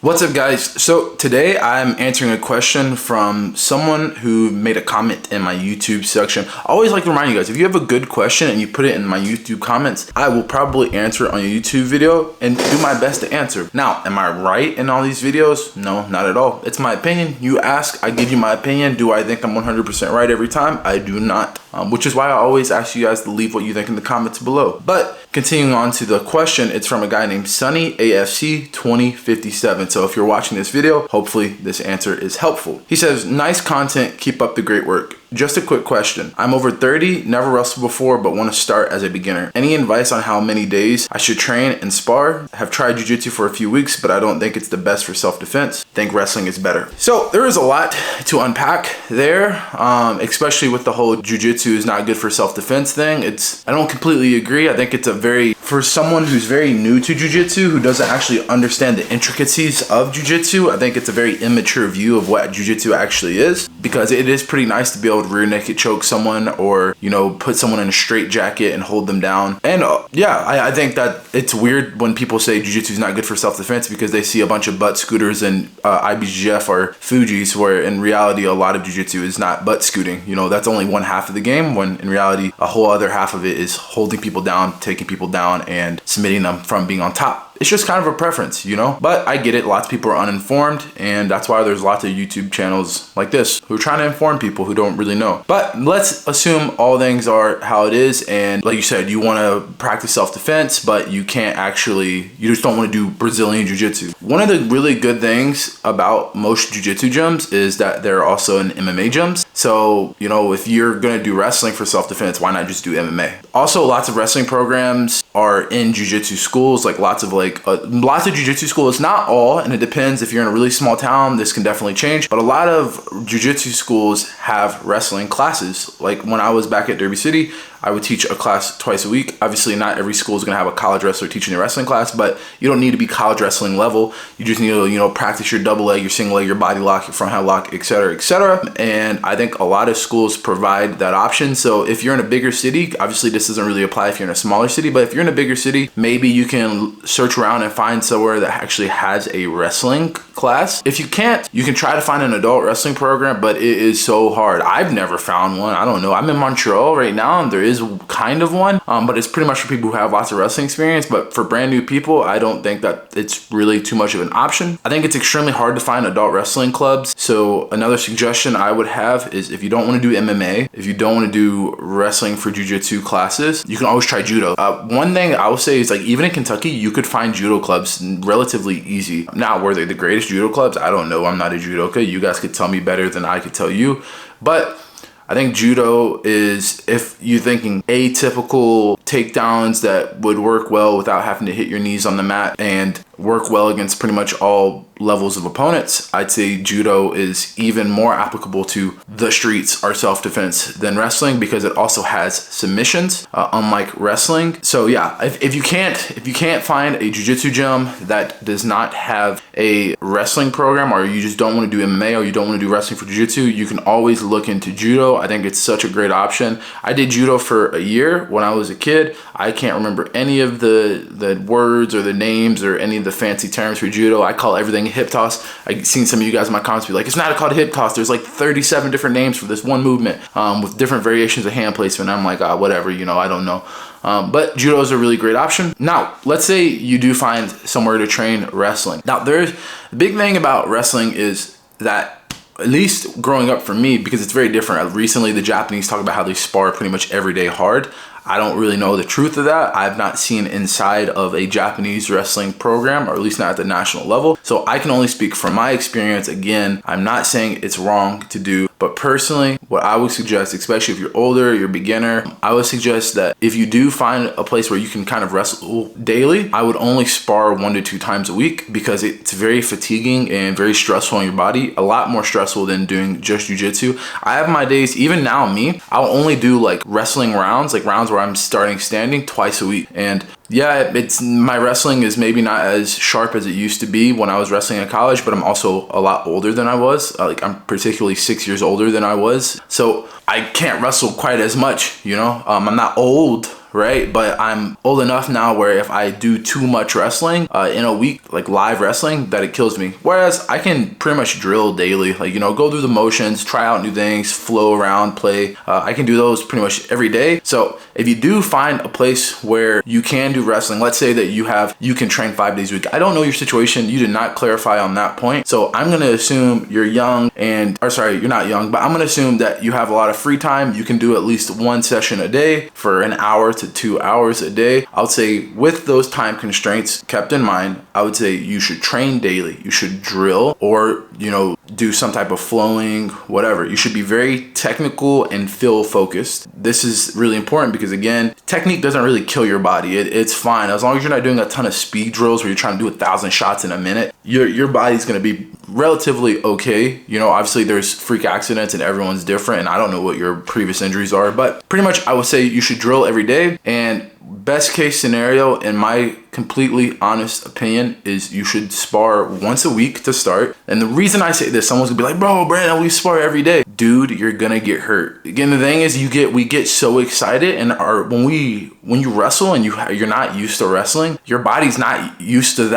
What's up, guys? So today I'm answering a question from someone who made a comment in my YouTube section. I always like to remind you guys, if you have a good question and you put it in my YouTube comments, I will probably answer it on your YouTube video and do my best to answer. Now, am I right in all these videos? No, not at all. It's my opinion. You ask, I give you my opinion. Do I think I'm 100% right every time? I do not. Which is why I always ask you guys to leave what you think in the comments below. But continuing on to the question, it's from a guy named Sunny AFC 2057. So if you're watching this video, hopefully this answer is helpful. He says, nice content, keep up the great work. Just a quick question. I'm over 30, never wrestled before, but want to start as a beginner. Any advice on how many days I should train and spar? Have tried jiu-jitsu for a few weeks, but I don't think it's the best for self-defense. Think wrestling is better. So there is a lot to unpack there, especially with the whole jiu-jitsu is not good for self-defense thing. I don't completely agree. I think it's for someone who's very new to jiu-jitsu, who doesn't actually understand the intricacies of jiu-jitsu, I think it's a very immature view of what jiu-jitsu actually is, because it is pretty nice to be able to rear naked choke someone or, put someone in a straight jacket and hold them down. And I think that it's weird when people say jiu-jitsu is not good for self-defense because they see a bunch of butt scooters and IBJJF or Fujis, where in reality a lot of jiu-jitsu is not butt scooting. That's only one half of the game, when in reality a whole other half of it is holding people down, taking people down, and submitting them from being on top. It's just kind of a preference, But I get it. Lots of people are uninformed, and that's why there's lots of YouTube channels like this who are trying to inform people who don't really know. But let's assume all things are how it is, and like you said, you want to practice self-defense, but you just don't want to do Brazilian Jiu-Jitsu. One of the really good things about most Jiu-Jitsu gyms is that they're also in MMA gyms. So, if you're going to do wrestling for self-defense, why not just do MMA? Also, lots of wrestling programs are in Jiu-Jitsu schools, lots of Jiu-Jitsu schools, not all, and it depends. If you're in a really small town, this can definitely change, but a lot of Jiu-Jitsu schools have wrestling classes. Like when I was back at Derby City, I would teach a class twice a week. Obviously, not every school is going to have a college wrestler teaching a wrestling class, but you don't need to be college wrestling level. You just need to, practice your double leg, your single leg, your body lock, your front head lock, etc., etc. And I think a lot of schools provide that option. So if you're in a bigger city, obviously this doesn't really apply if you're in a smaller city, but if you're in a bigger city, maybe you can search around and find somewhere that actually has a wrestling class. If you can't, you can try to find an adult wrestling program, but it is so hard. I've never found one. I don't know. I'm in Montreal right now, and there is kind of one, but it's pretty much for people who have lots of wrestling experience. But for brand new people, I don't think that it's really too much of an option. I think it's extremely hard to find adult wrestling clubs. So another suggestion I would have is, if you don't want to do MMA, if you don't want to do wrestling for jiu-jitsu classes, you can always try judo. One thing I will say is, even in Kentucky, you could find judo clubs relatively easy. Now, were they the greatest judo clubs? I don't know. I'm not a judoka. You guys could tell me better than I could tell you. But I think judo is, if you're thinking atypical takedowns that would work well without having to hit your knees on the mat and work well against pretty much all levels of opponents, I'd say judo is even more applicable to the streets or self-defense than wrestling, because it also has submissions, unlike wrestling. So yeah, if you can't find a jiu-jitsu gym that does not have a wrestling program, or you just don't want to do MMA, or you don't want to do wrestling for jiu-jitsu, you can always look into judo. I think it's such a great option. I did judo for a year when I was a kid. I can't remember any of the words or the names or any of the fancy terms for judo. I call everything a hip toss. I've seen some of you guys in my comments be like, it's not called a hip toss. There's 37 different names for this one movement, with different variations of hand placement. I'm like, whatever, I don't know. But judo is a really great option. Now, let's say you do find somewhere to train wrestling. Now, the big thing about wrestling is that, at least growing up for me, because it's very different. Recently, the Japanese talk about how they spar pretty much every day hard. I don't really know the truth of that. I've not seen inside of a Japanese wrestling program, or at least not at the national level. So I can only speak from my experience. Again, I'm not saying it's wrong to do, but personally, what I would suggest, especially if you're older, you're a beginner, I would suggest that if you do find a place where you can kind of wrestle daily, I would only spar 1 to 2 times a week, because it's very fatiguing and very stressful on your body. A lot more stressful than doing just jiu-jitsu. I have my days, even now, I'll only do wrestling rounds, rounds where I'm starting standing, twice a week. And yeah, my wrestling is maybe not as sharp as it used to be when I was wrestling in college, but I'm also a lot older than I was. I'm particularly 6 years older than I was. So I can't wrestle quite as much, I'm not old right? But I'm old enough now where if I do too much wrestling in a week, like live wrestling, that it kills me. Whereas I can pretty much drill daily, like, you know, go through the motions, try out new things, flow around, play. I can do those pretty much every day. So if you do find a place where you can do wrestling, let's say that you can train 5 days a week. I don't know your situation. You did not clarify on that point. So I'm going to assume you're young you're not young, but I'm going to assume that you have a lot of free time. You can do at least one session a day for an hour to 2 hours a day. I would say with those time constraints kept in mind, I would say you should train daily. You should drill or, you know, do some type of flowing, whatever. You should be very technical and feel focused. This is really important because, again, technique doesn't really kill your body. It's fine. As long as you're not doing a ton of speed drills where you're trying to do 1,000 shots in a minute, your body's going to be relatively okay. You know, obviously there's freak accidents and everyone's different, and I don't know what your previous injuries are, but pretty much I would say you should drill every day. And best case scenario, in my completely honest opinion, is you should spar once a week to start. And the reason I say this, someone's gonna be like, bro, Brandon, we spar every day. Dude, you're gonna get hurt. Again, the thing is, we get so excited, and when you wrestle and you're not used to wrestling, your body's not used to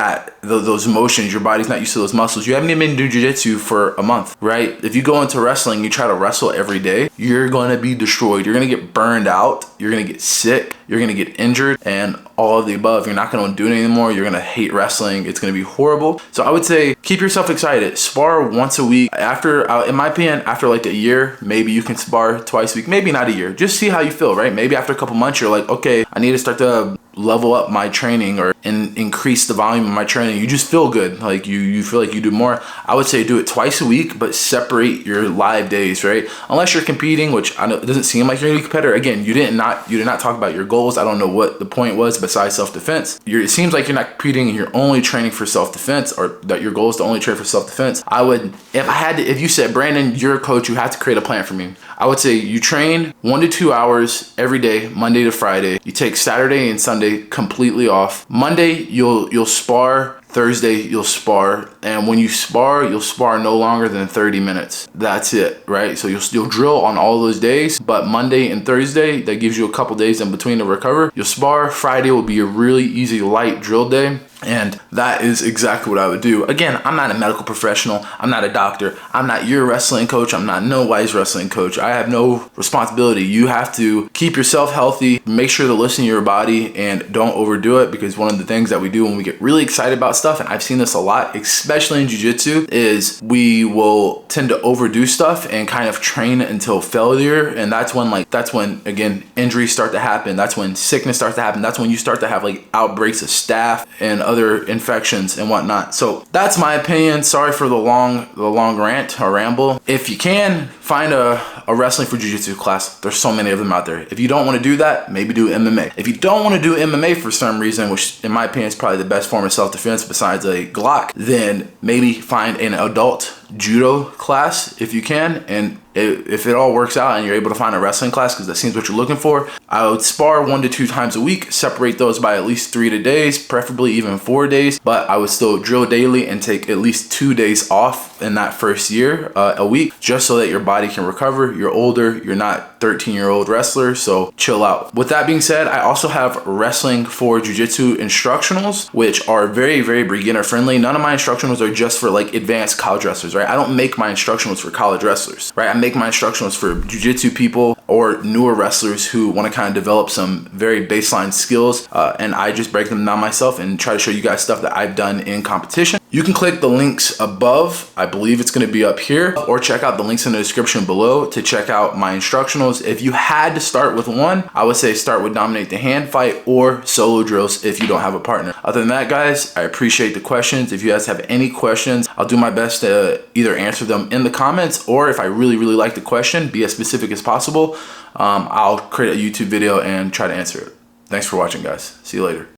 those motions. Your body's not used to those muscles. You haven't even been doing jiu-jitsu for a month, right? If you go into wrestling, you try to wrestle every day, you're gonna be destroyed. You're gonna get burned out. You're gonna get sick. You're gonna get injured, and all of the above. You're not gonna do it anymore. You're gonna hate wrestling. It's gonna be horrible. So I would say keep yourself excited. Spar once a week. In my opinion, after like a year, maybe you can spar twice a week. Maybe not a year. Just see how you feel, right? Maybe after a couple months, you're like, okay, I need to start to level up my training or increase the volume of my training. You just feel good, like you feel like you do more. I would say do it twice a week, but separate your live days, right? Unless you're competing, which I know it doesn't seem like you're a competitor. Again, you did not talk about your goals. I don't know what the point was besides self-defense. It seems like you're not competing and you're only training for self-defense, or that your goal is to only train for self-defense. If you said, Brandon, you're a coach, you have to create a plan for me, I would say you train 1 to 2 hours every day, Monday to Friday. You take Saturday and Sunday completely off. Monday, you'll spar. Thursday, you'll spar. And when you spar, you'll spar no longer than 30 minutes. That's it, right? So you'll drill on all those days, but Monday and Thursday, that gives you a couple days in between to recover. You'll spar. Friday will be a really easy, light drill day. And that is exactly what I would do. Again, I'm not a medical professional. I'm not a doctor. I'm not your wrestling coach. I'm not no wise wrestling coach. I have no responsibility. You have to keep yourself healthy, make sure to listen to your body, and don't overdo it, because one of the things that we do when we get really excited about stuff, and I've seen this a lot, especially in jiu-jitsu, is we will tend to overdo stuff and kind of train until failure. And that's when again, injuries start to happen. That's when sickness starts to happen. That's when you start to have like outbreaks of staph and other infections and whatnot. So that's my opinion. Sorry for the long rant or ramble. If you can, find a wrestling for jiu-jitsu class. There's so many of them out there. If you don't want to do that, maybe do MMA. If you don't want to do MMA for some reason, which in my opinion is probably the best form of self-defense besides a Glock, then maybe find an adult judo class if you can. And if it all works out and you're able to find a wrestling class, because that seems what you're looking for, I would spar 1 to 2 times a week, separate those by at least 3 days, preferably even 4 days, but I would still drill daily and take at least 2 days off in that first year a week, just so that your body can recover. You're older, you're not 13-year-old wrestler, so chill out. With that being said, I also have wrestling for jiu-jitsu instructionals, which are very, very beginner friendly. None of my instructionals are just for like advanced college wrestlers, right? I don't make my instructionals for college wrestlers, right? I make my instructionals for jiu-jitsu people or newer wrestlers who want to kind of develop some very baseline skills, and I just break them down myself and try to show you guys stuff that I've done in competition. You can click the links above. I believe it's going to be up here, or check out the links in the description below to check out my instructionals. If you had to start with one, I would say start with Dominate the Hand Fight or solo drills if you don't have a partner. Other than that, guys, I appreciate the questions. If you guys have any questions, I'll do my best to either answer them in the comments, or if I really, really like the question, be as specific as possible, I'll create a YouTube video and try to answer it. Thanks for watching, guys. See you later.